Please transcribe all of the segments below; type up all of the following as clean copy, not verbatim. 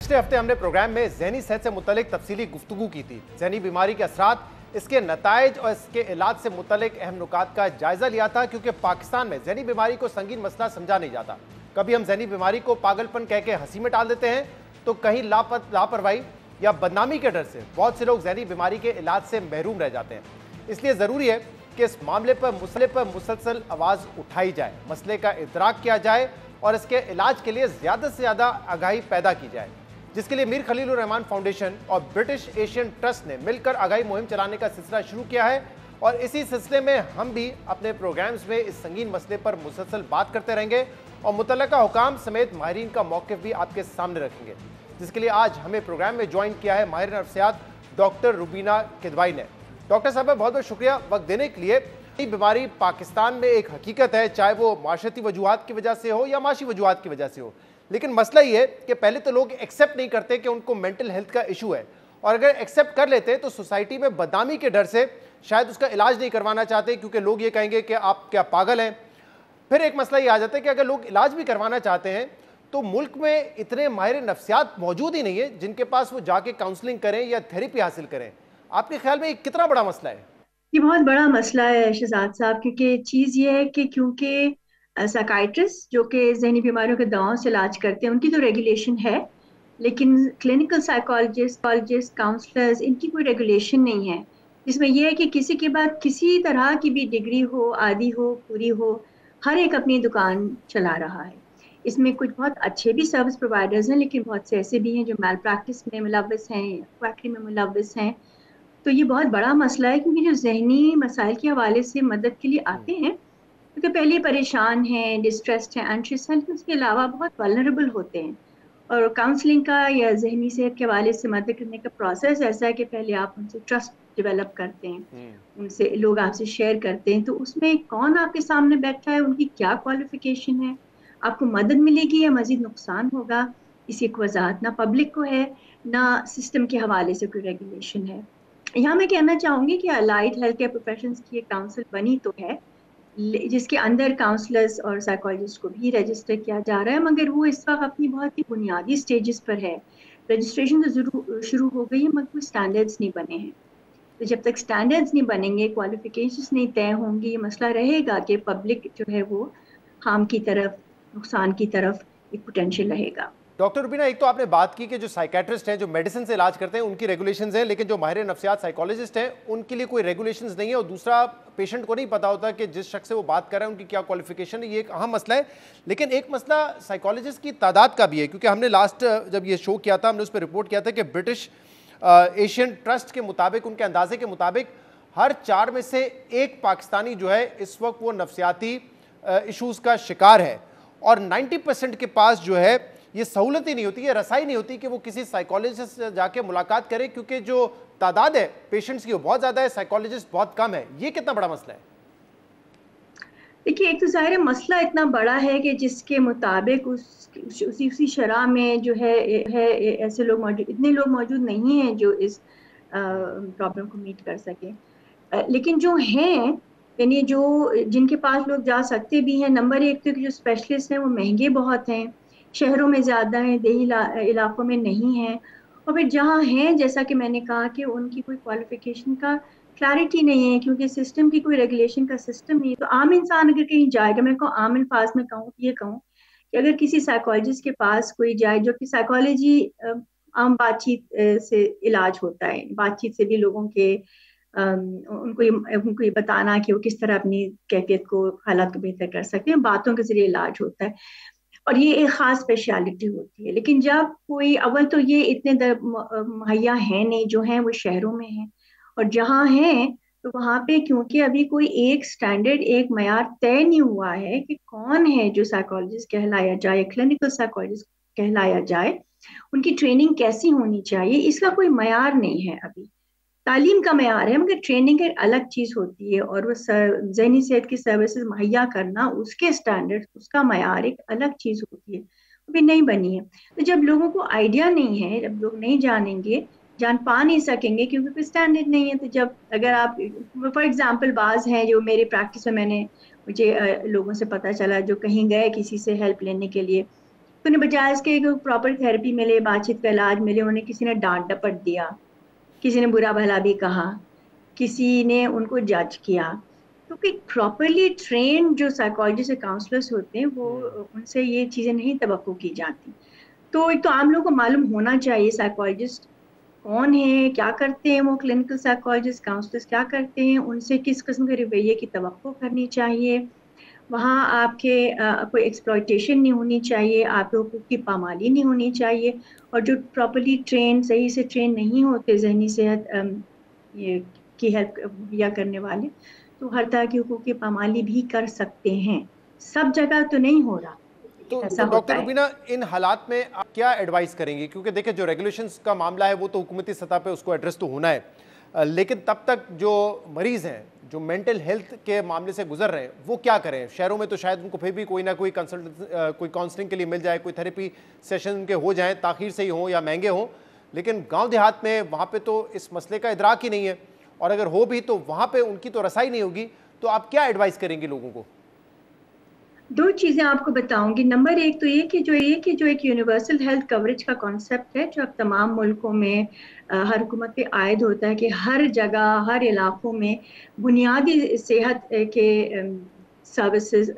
पिछले हफ्ते हमने प्रोग्राम में ज़हनी सेहत से मुतल्लिक तफसीली गुफ्तगू की थी। ज़हनी बीमारी के असरात, इसके नताइज और इसके इलाज से मुतल्लिक अहम नुकात का जायजा लिया था, क्योंकि पाकिस्तान में ज़हनी बीमारी को संगीन मसला समझा नहीं जाता। कभी हम ज़हनी बीमारी को पागलपन कह के हंसी में टाल देते हैं, तो कहीं लापरवाही या बदनामी के डर से बहुत से लोग ज़हनी बीमारी के इलाज से महरूम रह जाते हैं। इसलिए ज़रूरी है कि इस मामले पर मुसलसल आवाज़ उठाई जाए, मसले का इदराक किया जाए और इसके इलाज के लिए ज़्यादा से ज़्यादा आगाही पैदा की जाए, जिसके लिए मीर खलीलुर रहमान फाउंडेशन और ब्रिटिश एशियन ट्रस्ट ने मिलकर आगाही मुहिम चलाने का सिलसिला शुरू किया है। और इसी सिलसिले में हम भी अपने प्रोग्राम्स में इस संगीन मसले पर मुसलसल बात करते रहेंगे और मुतल्लका हुकाम समेत माहिरीन का मौक़िफ़ भी आपके सामने रखेंगे, जिसके लिए आज हमें प्रोग्राम में ज्वाइन किया है माहिर नफ्सियात डॉक्टर रुबीना किदवाई ने। डॉक्टर साहब बहुत बहुत शुक्रिया वक्त देने के लिए। ये बीमारी पाकिस्तान में एक हकीकत है, चाहे वो माशरती वजूहात की वजह से हो या माशी वजूहात की वजह से हो, लेकिन मसला ये है कि पहले तो लोग एक्सेप्ट नहीं करते कि उनको मेंटल हेल्थ का इशू है, और अगर एक्सेप्ट कर लेते तो सोसाइटी में बदनामी के डर से शायद उसका इलाज नहीं करवाना चाहते, क्योंकि लोग ये कहेंगे कि आप क्या पागल हैं। फिर एक मसला ये आ जाता है कि अगर लोग इलाज भी करवाना चाहते हैं तो मुल्क में इतने माहिर नफ्सियात मौजूद ही नहीं है जिनके पास वो जाके काउंसलिंग करें या थेरेपी हासिल करें। आपके ख्याल में ये कितना बड़ा मसला है? ये बहुत बड़ा मसला है शहजाद साहब, क्योंकि चीज़ ये है कि क्योंकि साइकाइट्रिस्ट जो कि जहनी बीमारियों के दवाओं से इलाज करते हैं उनकी तो रेगुलेशन है, लेकिन क्लिनिकल साइकोलॉजिस्ट काउंसलर्स इनकी कोई रेगुलेशन नहीं है। जिसमें यह है कि किसी के बाद किसी तरह की भी डिग्री हो, आधी हो, पूरी हो, हर एक अपनी दुकान चला रहा है। इसमें कुछ बहुत अच्छे भी सर्विस प्रोवाइडर्स हैं, लेकिन बहुत से ऐसे भी हैं जो मैल प्रैक्टिस में मुलव्वस हैं, क्वैकरी में मुलव्वस हैं। तो ये बहुत बड़ा मसला है, क्योंकि जो जहनी मसाइल के हवाले से मदद के लिए आते हैं, क्योंकि पहले परेशान हैं, डिस्ट्रेस्ड हैं, एंशियस हैं, लेकिन उसके अलावा बहुत वल्नरेबल होते हैं। और काउंसलिंग का या जहनी सेहत के हवाले से मदद करने का प्रोसेस ऐसा है कि पहले आप उनसे ट्रस्ट डेवलप करते हैं, उनसे लोग आपसे शेयर करते हैं, तो उसमें कौन आपके सामने बैठा है, उनकी क्या क्वालिफिकेशन है, आपको मदद मिलेगी या मजीद नुकसान होगा, इसी को वजाहत ना पब्लिक को है ना सिस्टम के हवाले से कोई रेगुलेशन है। यहाँ मैं कहना चाहूंगी कि अलाइड हेल्थ केयर प्रोफेशंस की एक काउंसिल बनी तो है, जिसके अंदर काउंसलर्स और साइकोलॉजिस्ट को भी रजिस्टर किया जा रहा है, मगर वो इस वक्त अपनी बहुत ही बुनियादी स्टेजेस पर है। रजिस्ट्रेशन तो जरूर शुरू हो गई है, मगर कोई स्टैंडर्ड्स नहीं बने हैं। तो जब तक स्टैंडर्ड्स नहीं बनेंगे, क्वालिफिकेशंस नहीं तय होंगी, ये मसला रहेगा कि पब्लिक जो है वो हार्म की तरफ, नुकसान की तरफ एक पोटेंशियल रहेगा। डॉक्टर रुबीना, एक तो आपने बात की कि जो साइकेट्रिस्ट हैं, जो मेडिसिन से इलाज करते हैं, उनकी रेगुलेशंस हैं, लेकिन जो माहिर नफ्सियात साइकोलॉजिस्ट हैं उनके लिए कोई रेगुलेशंस नहीं है। और दूसरा, पेशेंट को नहीं पता होता कि जिस शख्स से वो बात कर रहे हैं उनकी क्या क्वालिफिकेशन है। ये एक अहम मसला है। लेकिन एक मसला साइकोलॉजिस्ट की तादाद का भी है, क्योंकि हमने लास्ट जब ये शो किया था हमने उस पर रिपोर्ट किया था कि ब्रिटिश एशियन ट्रस्ट के मुताबिक, उनके अंदाजे के मुताबिक, हर 4 में से 1 पाकिस्तानी जो है इस वक्त वो नफ्सियाती इशूज़ का शिकार है, और 90% के पास जो है ये सहूलत ही नहीं होती, ये रसाई नहीं होती कि वो किसी साइकोलॉजिस्ट से जाके मुलाकात करें, क्योंकि जो तादाद है पेशेंट्स की वो बहुत ज़्यादा है, साइकोलॉजिस्ट बहुत कम है। ये कितना बड़ा मसला है? देखिए, एक तो ज़ाहिर है मसला इतना बड़ा है कि जिसके मुताबिक उसी शरह में जो है ऐसे लोग मौजूद, इतने लोग मौजूद नहीं हैं जो इस प्रॉब्लम को मीट कर सकें। लेकिन जो हैं, यानी जो जिनके पास लोग जा सकते भी हैं, नंबर एक तो जो स्पेशलिस्ट हैं वो महंगे बहुत हैं, शहरों में ज़्यादा हैं, देही इलाकों में नहीं हैं। और फिर जहाँ हैं, जैसा कि मैंने कहा कि उनकी कोई क्वालिफिकेशन का क्लैरिटी नहीं है, क्योंकि सिस्टम की कोई रेगुलेशन का सिस्टम नहीं है। तो आम इंसान अगर कहीं जाएगा, मैं को आम अल्फाज में कहूँ, ये कहूँ कि अगर किसी साइकोलॉजिस्ट के पास कोई जाए, जो कि साइकोलॉजी आम बातचीत से इलाज होता है, बातचीत से भी लोगों के उनको ये बताना कि वो किस तरह अपनी कैफियत को, हालात को बेहतर कर सकते हैं, बातों के जरिए इलाज होता है, और ये एक खास स्पेशलिटी होती है। लेकिन जब कोई, अव्वल तो ये इतने मुहैया है नहीं, जो हैं वो शहरों में हैं, और जहाँ हैं तो वहाँ पे क्योंकि अभी कोई एक स्टैंडर्ड, एक मयार तय नहीं हुआ है कि कौन है जो साइकोलॉजिस्ट कहलाया जाए, क्लिनिकल साइकोलॉजिस्ट कहलाया जाए, उनकी ट्रेनिंग कैसी होनी चाहिए, इसका कोई मयार नहीं है अभी। तालीम का मयार है, मगर ट्रेनिंग एक अलग चीज होती है, और वो जहनी सेहत की सर्विसेज मुहैया करना, उसके स्टैंडर्ड, उसका मयार एक अलग चीज होती है, अभी नहीं बनी है। तो जब लोगों को आइडिया नहीं है, जब लोग नहीं जानेंगे, जान पा नहीं सकेंगे, क्योंकि कोई स्टैंडर्ड नहीं है, तो जब अगर आप, फॉर एग्जाम्पल, बाज हैं जो मेरी प्रैक्टिस में मुझे लोगों से पता चला, जो कहीं गए किसी से हेल्प लेने के लिए, تو انہیں بجائے اس کے پراپر تھراپی ملے، بات چیت کا علاج ملے، انہیں کسی نے ڈانٹ ڈپٹ دیا، کسی نے برا بھلا بھی کہا، کسی نے ان کو جج کیا، تو کہ پراپرلی ٹرینڈ جو سائیکالوجسٹ اور کاؤنسلرس ہوتے ہیں وہ ان سے یہ چیزیں نہیں توقع کی جاتی. تو ایک تو عام لوگوں کو معلوم ہونا چاہیے سائیکالوجسٹ کون ہے، کیا کرتے ہیں، وہ کلینکل سائیکالوجسٹ کاؤنسلرس کیا کرتے ہیں، ان سے کس قسم کے رویے کی توقع کرنی چاہیے. وہاں آپ کے کوئی ایکسپلائٹیشن نہیں ہونی چاہیے، آپ کے حقوق کی پامالی نہیں ہونی چاہیے. اور جو پراپرلی ٹرین صحیح سے ٹرین نہیں ہوتے ذہنی صحت کی ہیلپ مہیا کرنے والے، تو ہر طرح کی حقوق کی پامالی بھی کر سکتے ہیں. سب جگہ تو نہیں ہو رہا لیکن تو ایسا ڈاکٹر ہوتا ہے. روبینہ ان حالات میں آپ کیا ایڈوائز کریں گی؟ کیونکہ دیکھیں جو ریگولیشنز کا معاملہ ہے وہ تو حکومتی سطح پہ اس کو ایڈریس تو ہونا ہے، لیکن تب تک جو مریض ہیں جو مینٹل ہیلتھ کے معاملے سے گزر رہے ہیں وہ کیا کریں؟ شہروں میں تو شاید ان کو پھر بھی کوئی نہ کوئی کوئی کاؤنسلنگ کے لیے مل جائے، کوئی تھیراپی سیشن ان کے ہو جائیں، تاخیر سے ہی ہوں یا مہنگے ہوں، لیکن گاؤں دیہات میں وہاں پہ تو اس مسئلے کا ادراک ہی نہیں ہے، اور اگر ہو بھی تو وہاں پہ ان کی تو رسائی نہیں ہوگی. تو آپ کیا ایڈوائز کریں گے لوگوں کو؟ دو چیزیں آپ کو بتاؤں گی. نمبر ایک تو یہ کہ جو ایک یونیورسل ہیلتھ کوریج کا کانسیپٹ ہے جو اب تمام ملکوں میں ہر حکومت پہ عائد ہوتا ہے کہ ہر جگہ ہر علاقوں میں بنیادی صحت کے سروسز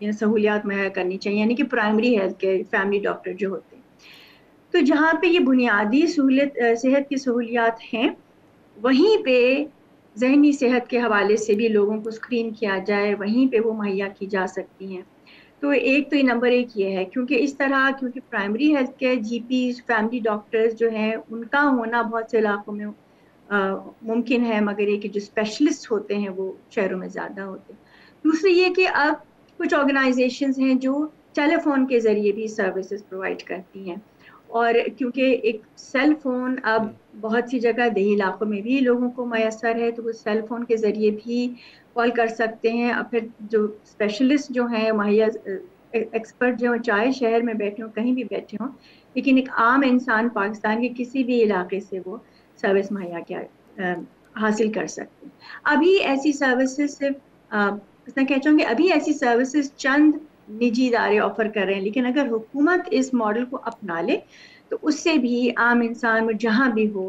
سہولیات مہیا کرنی چاہیے، یعنی کہ primary health care, family doctor جو ہوتے ہیں. تو جہاں پہ یہ بنیادی صحت کی سہولیات ہیں وہیں پہ ذہنی صحت کے حوالے سے بھی لوگوں کو اسکرین کیا جائے، وہیں پہ وہ مہیا کی جا سکتی ہیں. تو ایک تو یہ نمبر ایک یہ ہے کیونکہ primary health care GPs family doctors جو ہیں ان کا ہونا بہت سے علاقوں میں ممکن ہے، مگر یہ کہ جو اسپیشلسٹ ہوتے ہیں وہ شہروں میں زیادہ ہوتے ہیں. دوسری یہ کہ اب کچھ آرگنائزیشنز ہیں جو ٹیلی فون کے ذریعے بھی سروسز پرووائڈ کرتی ہیں، اور کیونکہ ایک سیل فون اب بہت سی جگہ دیہی علاقوں میں بھی لوگوں کو میسر ہے، تو وہ سیل فون کے ذریعے بھی کال کر سکتے ہیں. اور پھر جو اسپیشلسٹ جو ہیں مہیا ایکسپرٹ جو چاہے شہر میں بیٹھے ہوں کہیں بھی بیٹھے ہوں، لیکن ایک عام انسان پاکستان کے کسی بھی علاقے سے وہ سروس مہیا کیا حاصل کر سکتے ہیں. ابھی ایسی سروسز صرف میں کہہ چاہوں گی ابھی ایسی سروسز چند نجی ادارے آفر کر رہے ہیں، لیکن اگر حکومت اس ماڈل کو اپنا لے تو اس سے بھی عام انسان جہاں بھی ہو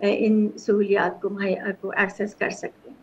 ان سہولیات کو ایکسیس کر سکتے